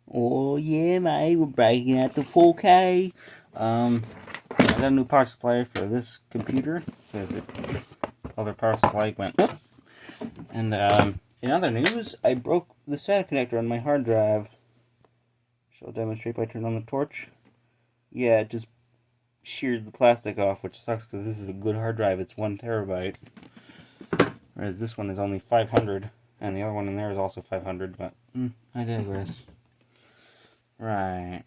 Oh yeah, mate, we're breaking out the 4K. I got a new power supply for this computer because other power supply went. And in other news, I broke the SATA connector on my hard drive. Shall demonstrate by turning on the torch. Yeah, it just sheared the plastic off, which sucks because this is a good hard drive. It's 1 terabyte, whereas this one is only 500, and the other one in there is also 500. But I digress. Right.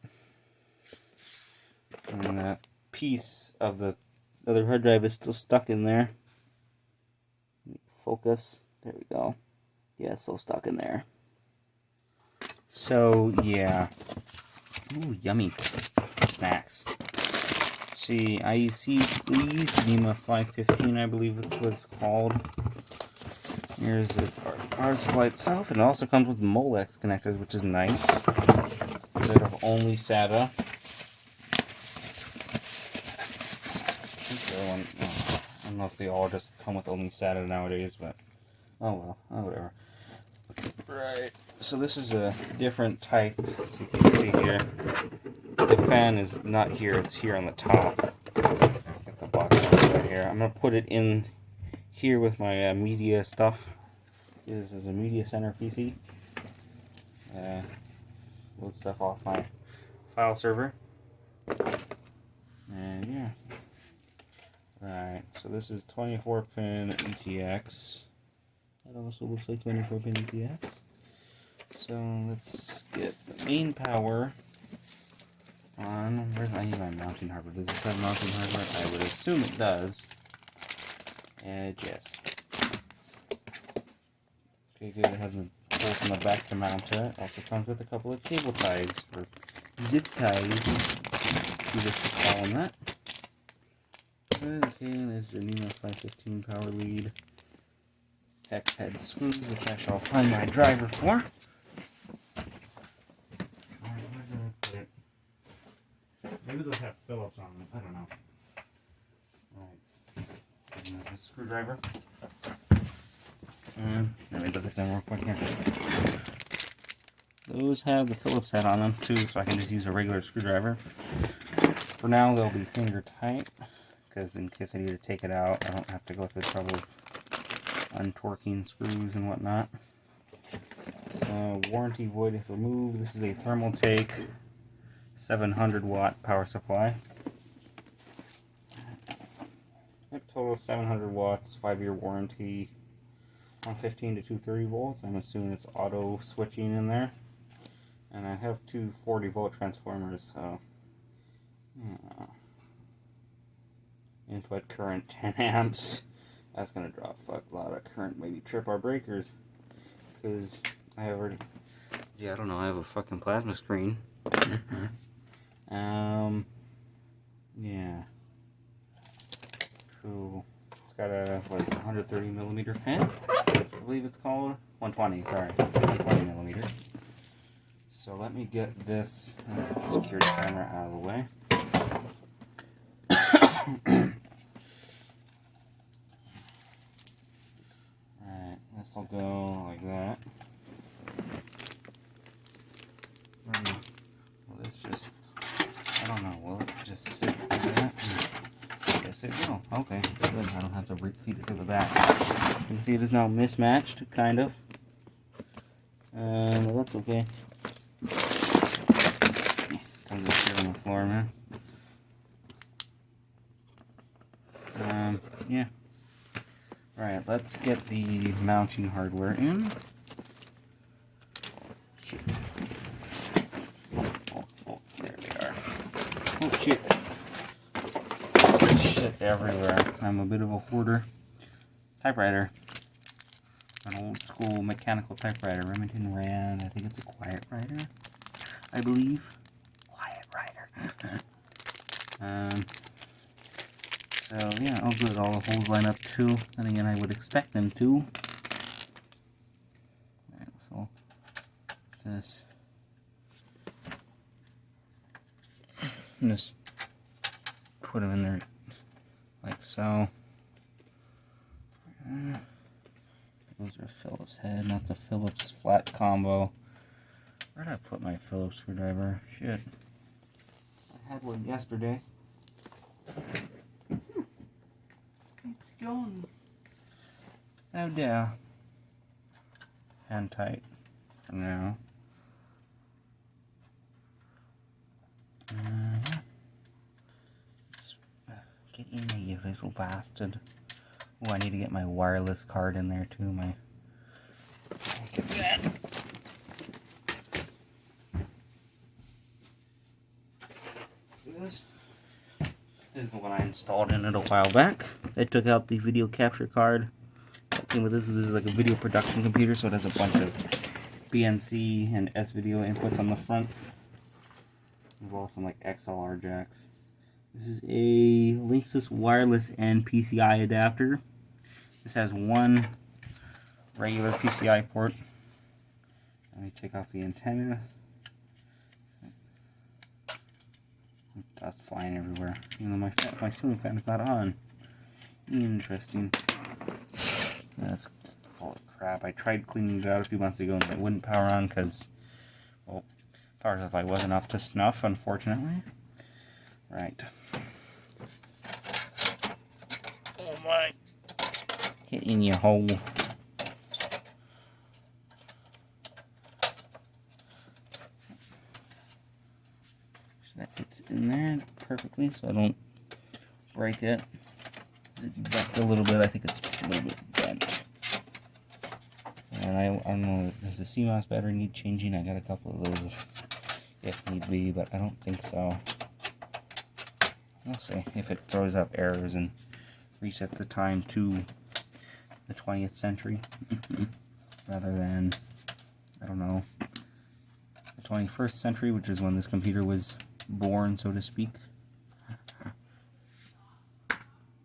And that piece of the other hard drive is still stuck in there. Focus. There we go. Yeah, it's still stuck in there. So, yeah. Ooh, yummy snacks. Let's see, IEC, please. NEMA 515, I believe that's what it's called. Here's the power supply itself. And it also comes with Molex connectors, which is nice. Instead of only SATA. I don't know if they all just come with only SATA nowadays, but oh well, oh whatever. Right, so this is a different type, as you can see here. The fan is not here, it's here on the top. Got the box right here. I'm going to put it in here with my media stuff. This is a media center PC. Load stuff off my file server. And yeah. Right, so this is 24-pin ETX. That also looks like 24-pin ETX. So let's get the main power on. Where's I need my mounting hardware? Does this have mounting hardware? I would assume it does. And yes. Okay, good. It has a bolt in the back to mount it. Also comes with a couple of cable ties, or zip ties. You just call them that. Okay, there's the NEMA 515 power lead. X head screws, which I shall find my driver for. Alright, where did I put it? Maybe those have Phillips on them. I don't know. Alright. A screwdriver. And let me look at them real quick here. Those have the Phillips head on them too, so I can just use a regular screwdriver. For now, they'll be finger tight, because in case I need to take it out, I don't have to go through the trouble of untorquing screws and whatnot. Warranty void if removed. This is a Thermaltake 700 watt power supply. Total 700 watts, 5-year warranty, 115 to 230 volts. I'm assuming it's auto switching in there. And I have two 40 volt transformers, so yeah. Input current 10 amps. That's gonna draw a fuck lot of current, maybe trip our breakers. Because I already, yeah, I don't know, I have a fucking plasma screen. Yeah. Cool. It's got a, what, 130 millimeter fan? I believe it's called. 120, sorry. 120 millimeter. So let me get this security camera out of the way. Alright, this will go like that. Will this just, I don't know, will it just sit like that? Yes, it will. Okay, good. I don't have to feed it to the back. You can see it is now mismatched, kind of. But that's okay. Comes up here on the floor, man. Yeah. Alright, let's get the mounting hardware in. Shit. Oh, there we are. Oh, shit. Shit everywhere. I'm a bit of a hoarder. Typewriter. An old school mechanical typewriter. Remington Rand. I think it's a Quiet Writer, I believe. Quiet Writer. So yeah, oh good, all the holes line up too. And again, I would expect them to. Alright, so this. Just put them in there like so. Those are Phillips head, not the Phillips flat combo. Where did I put my Phillips screwdriver? Shit. I had one yesterday. It's gone. Oh dear. Hand tight for now. Get in there, you little bastard. Oh, I need to get my wireless card in there too. Get that. This is the one I installed in it a while back. I took out the video capture card that came with this. This is like a video production computer, so it has a bunch of BNC and S-video inputs on the front. There's also some like XLR jacks. This is a Linksys wireless and PCI adapter. This has one regular PCI port. Let me take off the antenna. Dust flying everywhere. Even though my ceiling fan is not on. Interesting. That's full of crap. I tried cleaning it out a few months ago and it wouldn't power on because, well, power supply wasn't up to snuff, unfortunately. Right. Oh my. Hit in your hole. So that fits in there perfectly so I don't break it. It bent a little bit. I think it's a little bit bent. And I don't know, does the CMOS battery need changing? I got a couple of those if need be, but I don't think so. We'll see if it throws up errors and resets the time to the 20th century rather than, I don't know, the 21st century, which is when this computer was born, so to speak.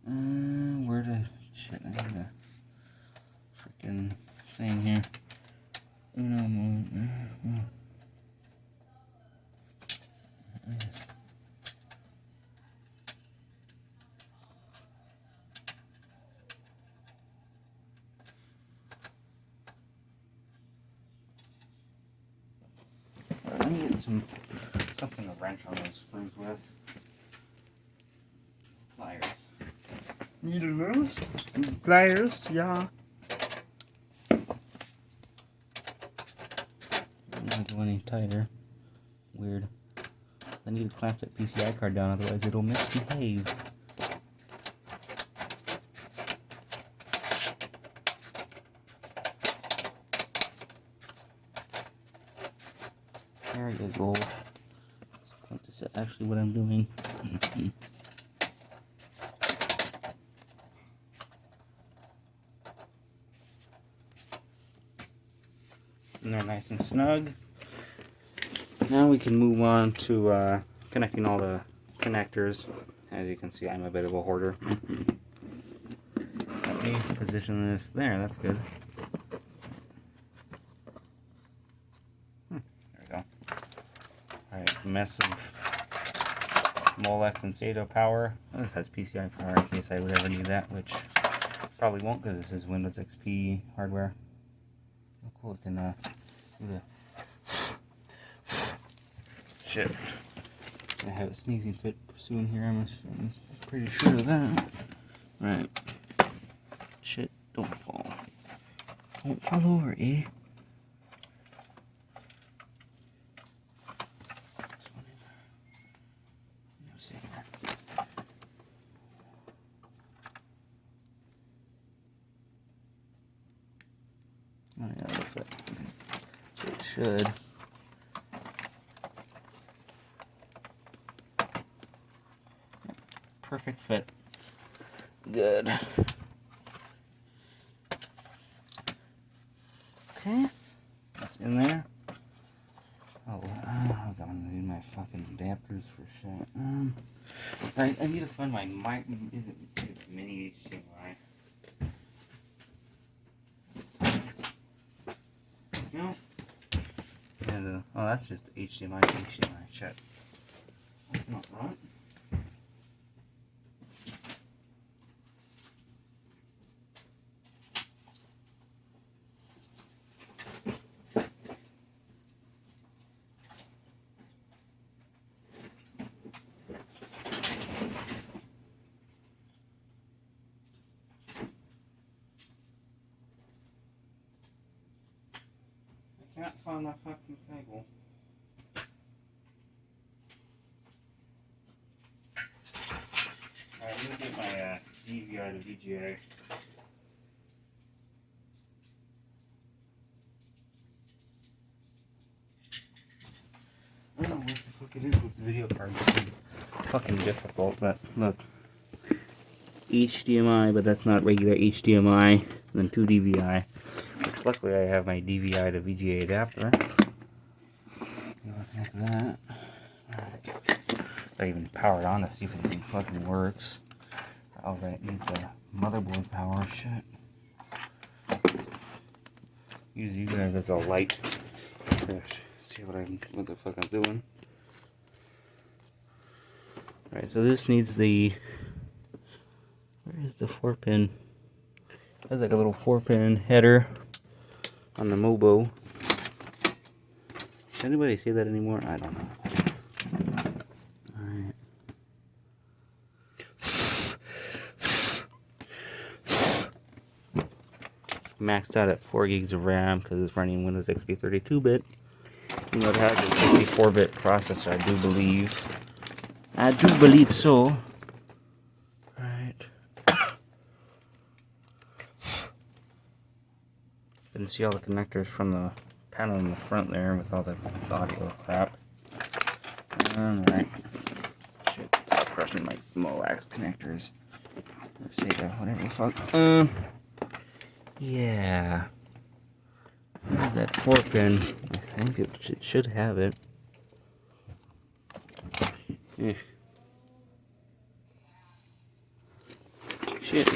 Where did shit? I need a freaking thing here. I need something to wrench on those screws with. Pliers. Needles? Pliers, yeah. Not go any tighter. Weird. I need to clamp that PCI card down, otherwise it'll misbehave. There you go. That's actually what I'm doing. And they're nice and snug. Now we can move on to connecting all the connectors. As you can see, I'm a bit of a hoarder. Let me position this there, that's good. There we go. Alright, mess of Molex and SATA power. Oh, this has PCI power in case I would ever need that, which probably won't because this is Windows XP hardware. Oh, cool, it can do the shit. I have a sneezing fit soon here, I'm pretty sure of that. Right. Shit, don't fall. Don't fall over, eh? Oh yeah, that'll fit. So it should. Perfect fit. Good. Okay, that's in there. Oh, I'm gonna need my fucking adapters for shit. Right, I need to find my mic. Is it mini HDMI? No. And oh, that's just HDMI to HDMI. Shit. That's not right. find my fucking cable. Alright, I'm gonna get my DVI to VGA. I don't know what the fuck it is with video cards. It's fucking difficult, but look. HDMI, but that's not regular HDMI. And then 2 DVI. Which luckily I have my DVI to VGA adapter. Look at that. I even power it on to see if anything fucking works. Oh, right, it needs the motherboard power. Shit. Use you guys as a light. See what the fuck I'm doing. Alright, so this needs the. Where is the 4-pin? There's like a little 4-pin header on the Mobo. Does anybody say that anymore? I don't know. Alright. Maxed out at 4 gigs of RAM because it's running Windows XP 32-bit. You know, it has a 64-bit processor, I do believe. I do believe so. Right. You can see all the connectors from the panel in the front there with all the audio crap. Alright. Shit, it's crushing my Moax connectors. Let's see that, whatever the fuck. Yeah. Where's that 4-pin? I think it should have it. Shit.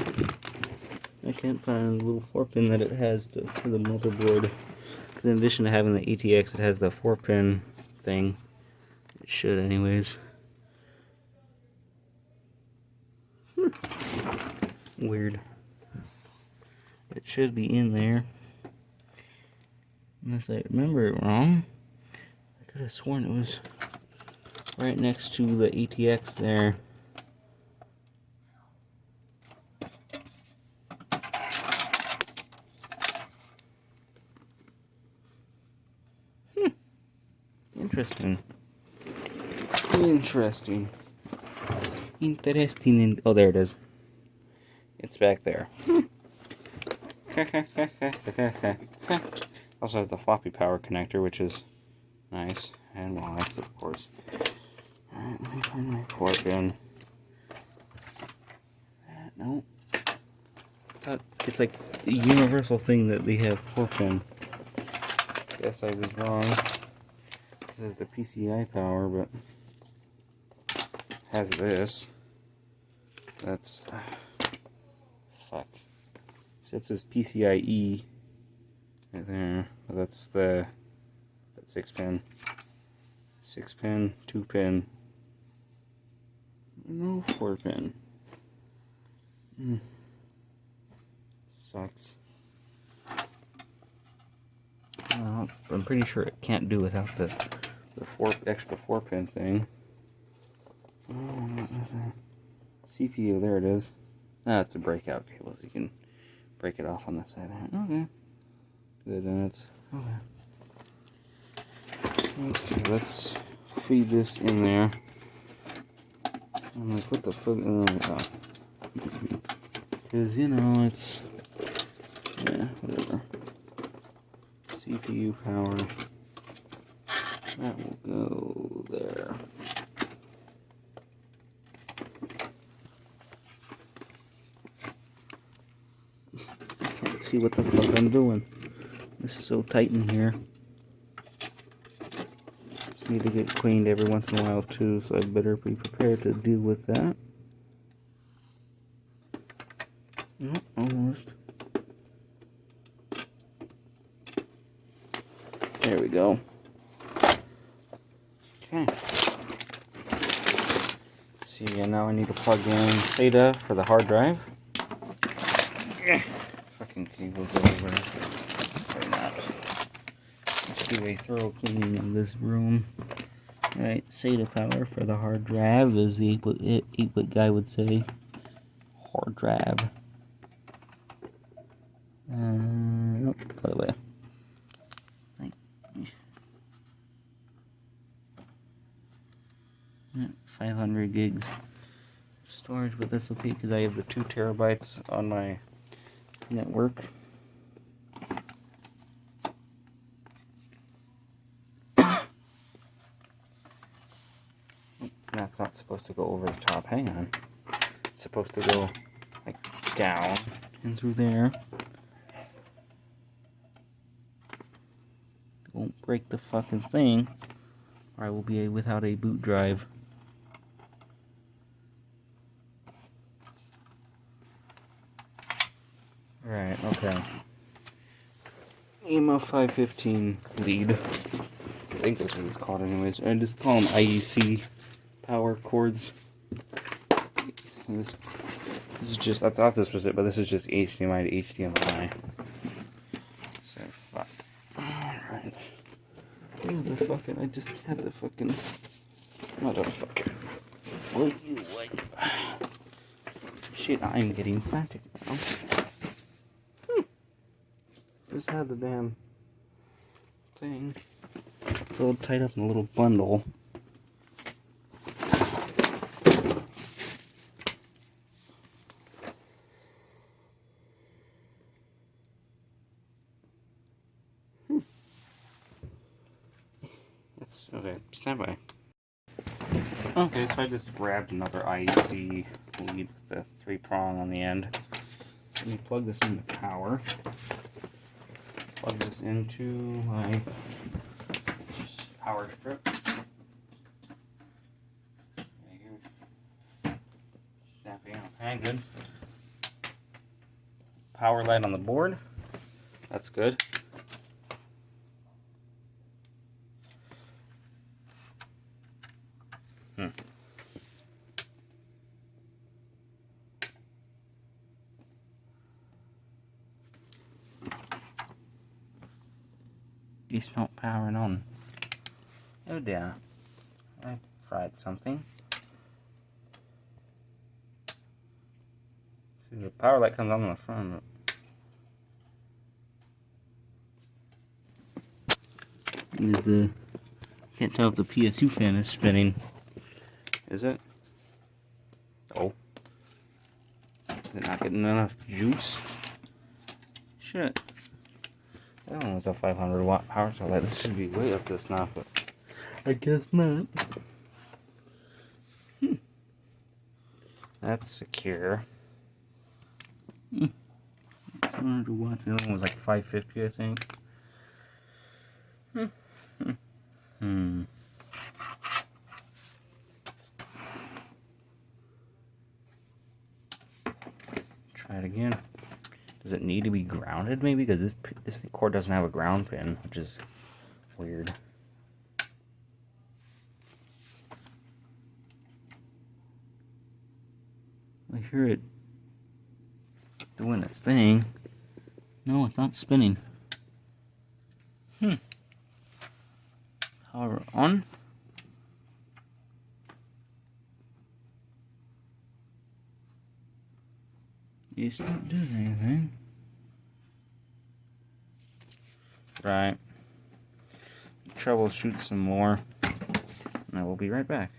I can't find the little 4-pin that it has for the motherboard. In addition to having the ATX, it has the 4-pin thing. It should, anyways. Weird. It should be in there. Unless I remember it wrong. I could have sworn it was right next to the ATX there. Interesting. Interesting. Interesting. Oh, there it is. It's back there. Also has the floppy power connector, which is nice. And wallets, of course. Alright, let me find my 4-pin. No. It's like a universal thing that they have 4-pin. Guess I was wrong. It has the PCI power, but has this. That's fuck. So it says PCIe right there. That's the 6-pin. 6-pin, 2-pin. No 4-pin. Sucks. Well, I'm pretty sure it can't do without the extra 4-pin thing. CPU, there it is. Ah, it's a breakout cable. So you can break it off on the side there. Okay. Good, and it's okay. Okay, let's feed this in there. I'm like, what the fuck? Because, you know, it's. Yeah, whatever. CPU power. That will go there. I can't see what the fuck I'm doing. This is so tight in here. Just need to get cleaned every once in a while too, so I better be prepared to deal with that. Oh, almost. There we go. Okay. Let's see, and now I need to plug in SATA for the hard drive. Fucking cables everywhere. Sorry, not. Let's do a thorough cleaning of this room. Alright, SATA power for the hard drive, as the 8-bit guy would say. Hard drive. Nope, by the way. 500 gigs storage, but that's okay because I have the 2 terabytes on my network. That's not supposed to go over the top. Hang on. It's supposed to go like down and through there. Won't break the fucking thing, or I will be without a boot drive. Right, okay. EMA 515 lead. I think that's what it's called anyways. I just call them IEC power cords. This is just, I thought this was it, but this is just HDMI to HDMI. So, fuck. Alright. I just had the fucking motherfucker. Shit, I'm getting frantic now. Just had the damn thing all tied up in a little bundle. Okay, stand by. Okay, so I just grabbed another IEC lead with the 3-prong on the end. Let me plug this into power. Plug this into my power strip. Snapping out. Okay, good. Power light on the board. That's good. It's not powering on. Oh dear. I fried something. The power light comes on the front. Can't tell if the PSU fan is spinning. Is it? Oh. Is it not getting enough juice? Shit. That one was a 500 watt power supply. This should be way up this now, but I guess not. That's secure. 700 watts. The other one was like 550, I think. Try it again. Does it need to be grounded maybe? Because this cord doesn't have a ground pin, which is weird. I hear it doing its thing. No, it's not spinning. Power on. It's not doing anything. Right. Troubleshoot some more. And I will be right back.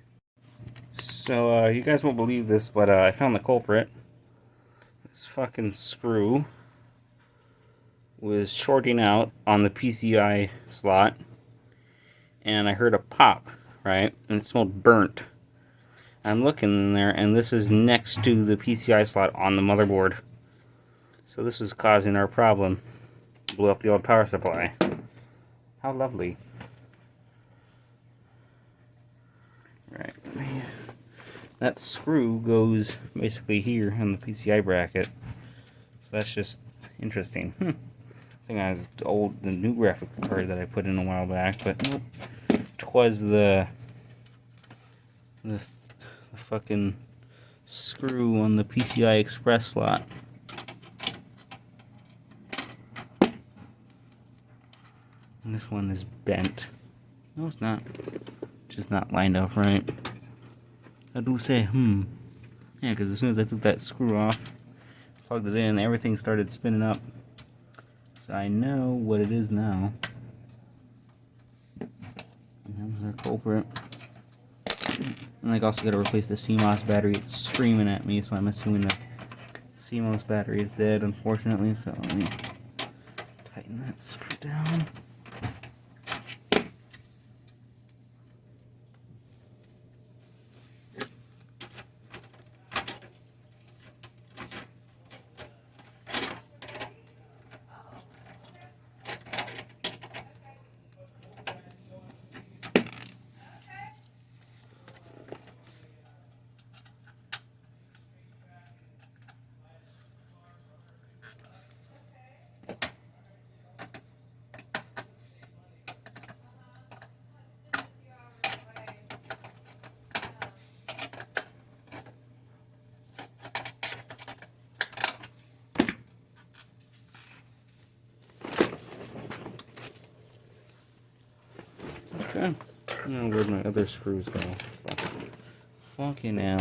So, you guys won't believe this, but I found the culprit. This fucking screw was shorting out on the PCI slot. And I heard a pop, right? And it smelled burnt. I'm looking in there, and this is next to the PCI slot on the motherboard. So this was causing our problem. Blew up the old power supply. How lovely. Right. That screw goes basically here on the PCI bracket. So that's just interesting. I think I was the new graphics card that I put in a while back, but nope. Twas the fucking screw on the PCI Express slot. And this one is bent. No, it's not. Just not lined up right. I do say, Yeah, because as soon as I took that screw off, plugged it in, everything started spinning up. So I know what it is now. And that was our culprit. And I also got to replace the CMOS battery. It's screaming at me, so I'm assuming the CMOS battery is dead, unfortunately. So let me tighten that screw down. Okay. Now where'd my other screws go? Funky now.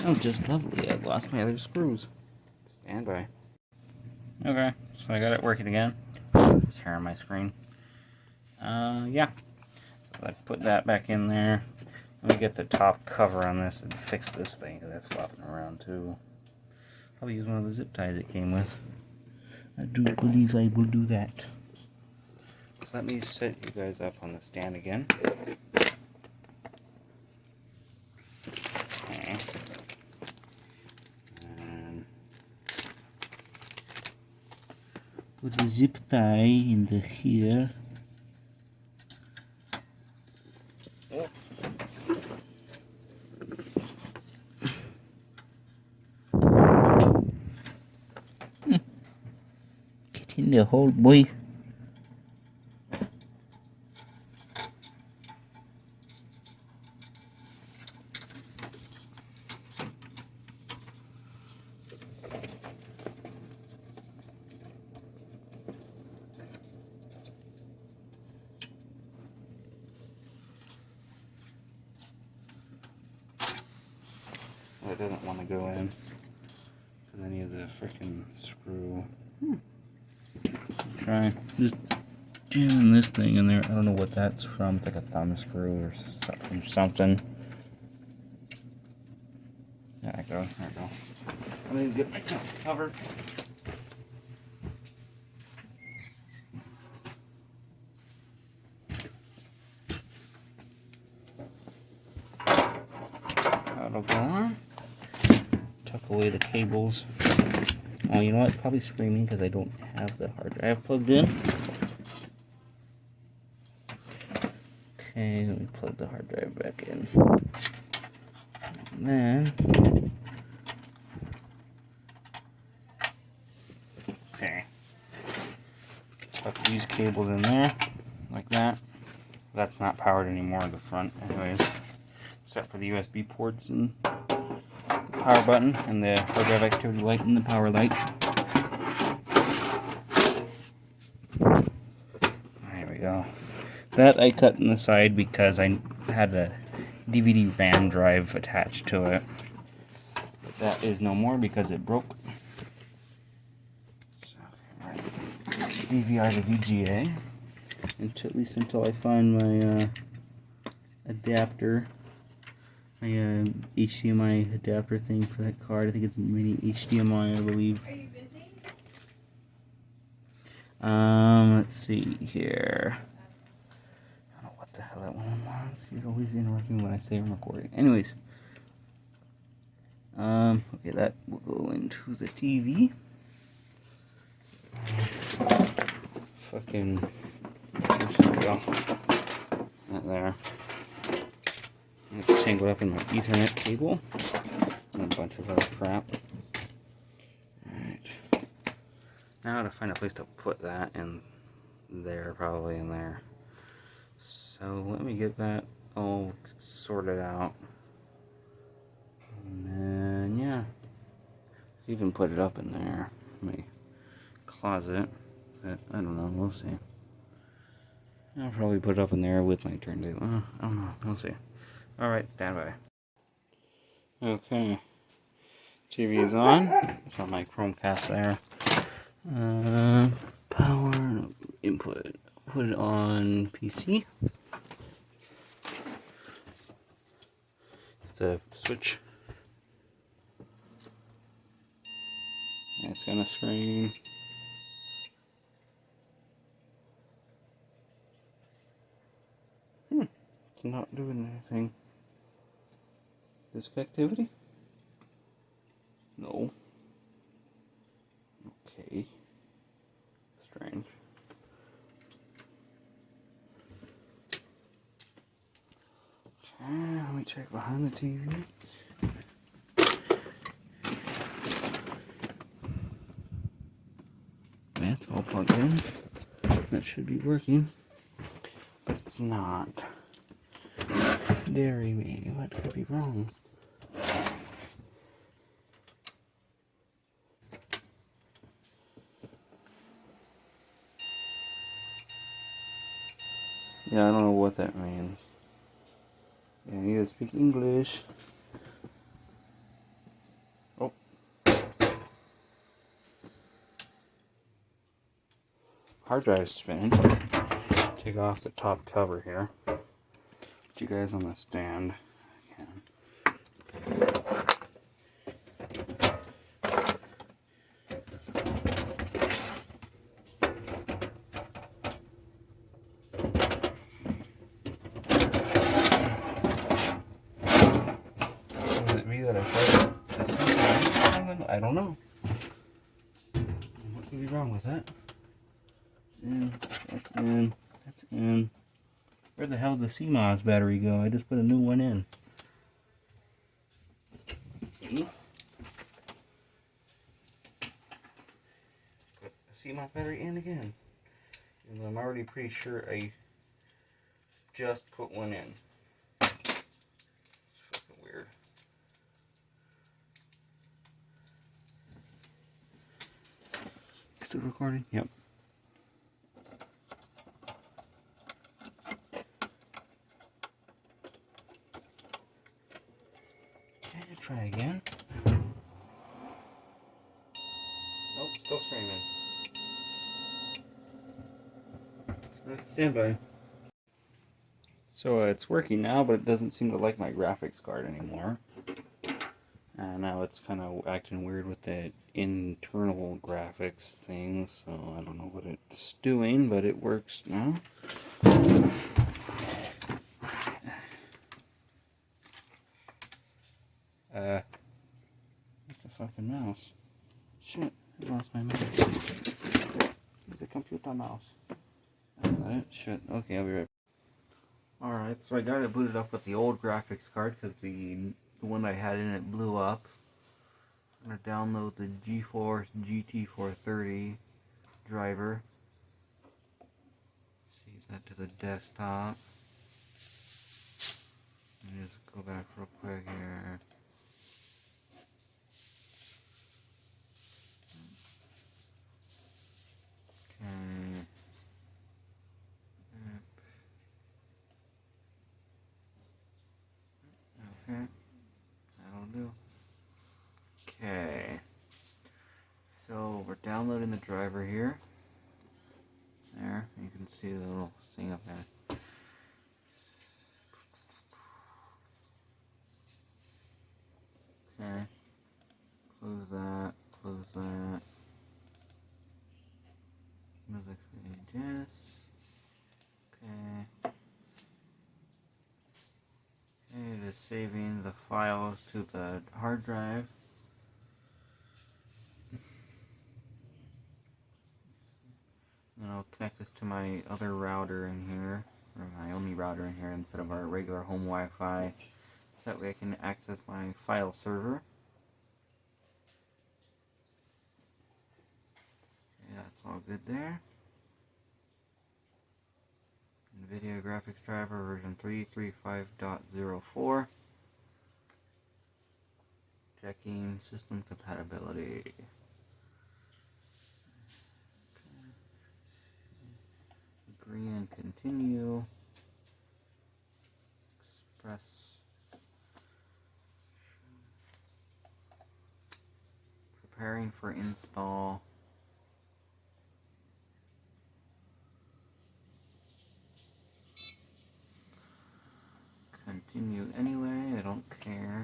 Oh, just lovely. I lost my other screws. Stand by. Okay, so I got it working again. Just hair on my screen. Yeah. So I put that back in there. Let me get the top cover on this and fix this thing, because that's flopping around too. Probably use one of the zip ties it came with. I do believe I will do that. Let me set you guys up on the stand again. Okay. And put the zip tie in the here. Get in the hole, boy. Well, it doesn't want to go in because I need the freaking screw. Try just jamming this thing in there. I don't know what that's from. It's like a thumb screw or from something. There I go. There I go. Let me get my top cover. That'll go on. Tuck away the cables. Oh, you know what? It's probably screaming because I don't have the hard drive plugged in. Okay, let me plug the hard drive back in. And then, okay, tuck these cables in there, like that. That's not powered anymore in the front, anyways, except for the USB ports and the power button and the hard drive activity light and the power light. There we go. That I cut in the side because I had a DVD RAM drive attached to it. But that is no more because it broke. So, okay, right. DVR to VGA. At least until I find my adapter. My HDMI adapter thing for that card. I think it's mini HDMI, I believe. Are you busy? Let's see here. I don't know what the hell that one was. He's always interrupting when I say I'm recording. Anyways. Okay, that will go into the TV. Fucking, there we go. That there. It's tangled up in my Ethernet cable and a bunch of other crap. Alright. Now to find a place to put that in there, probably in there. So let me get that all sorted out. And then, yeah. Even put it up in there. My closet. But I don't know, we'll see. I'll probably put it up in there with my turntable. I don't know, we'll see. Alright, stand by. Okay. TV is on. It's on my Chromecast there. Power input. Put it on PC. the switch. And it's gonna scream. It's not doing anything. Disk activity? No. Okay. Strange. Okay, let me check behind the TV. That's all plugged in. That should be working. But it's not. Dairy me. What could be wrong? Yeah, I don't know what that means. Yeah, I need to speak English. Oh. Hard drive's spinning. Take off the top cover here. Put you guys on the stand. Was it me that I tried to see something? I don't know. What could be wrong with that? That's in. That's in. Where the hell did the CMOS battery go? I just put a new one in. Put the CMOS battery in again. And I'm already pretty sure I just put one in. It's fucking weird. Still recording? Yep. Okay, try again. Nope, still screaming. Alright, stand by. So it's working now, but it doesn't seem to like my graphics card anymore. And now it's kind of acting weird with the internal graphics thing, so I don't know what it's doing, but it works now. What's the fucking mouse? Shit, I lost my mouse. It's a computer mouse. Shit, okay, I'll be right back. Alright, so I got it booted up with the old graphics card because the one I had in it blew up. I'm going to download the GeForce GT430 driver. Save that to the desktop. Let me just go back real quick here. Okay. Okay. That'll do. Okay. So we're downloading the driver here. There, you can see the little thing up there. Okay. Close that. Close that. Music pages. Okay. It is saving the files to the hard drive. And I'll connect this to my other router in here, or my only router in here instead of our regular home Wi-Fi. So that way I can access my file server. Okay, that's all good there. NVIDIA graphics driver version 335.04. Checking system compatibility. Agree and continue. Express. Preparing for install. Continue anyway, I don't care.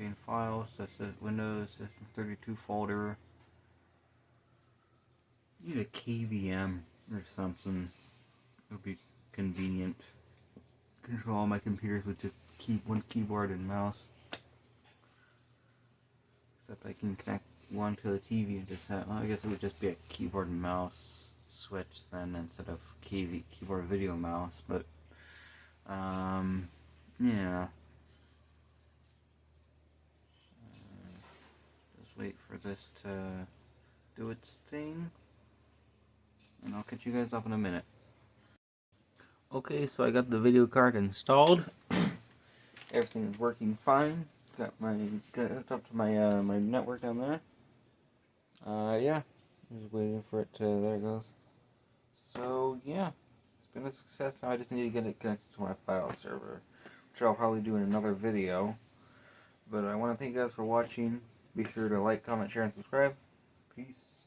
copying files. That's the Windows System 32 folder. Need a KVM or something. It would be convenient. Control all my computers with just one keyboard and mouse. Except I can connect one to the TV and just have, well, I guess it would just be a keyboard and mouse switch then instead of keyboard video mouse, but yeah. Just wait for this to do its thing, and I'll catch you guys up in a minute. Okay, so I got the video card installed. Everything is working fine. Got hooked up to my my network down there. Yeah, just waiting for it to. There it goes. So yeah, it's been a success. Now I just need to get it connected to my file server, which I'll probably do in another video. But I want to thank you guys for watching. Be sure to like, comment, share, and subscribe. Peace.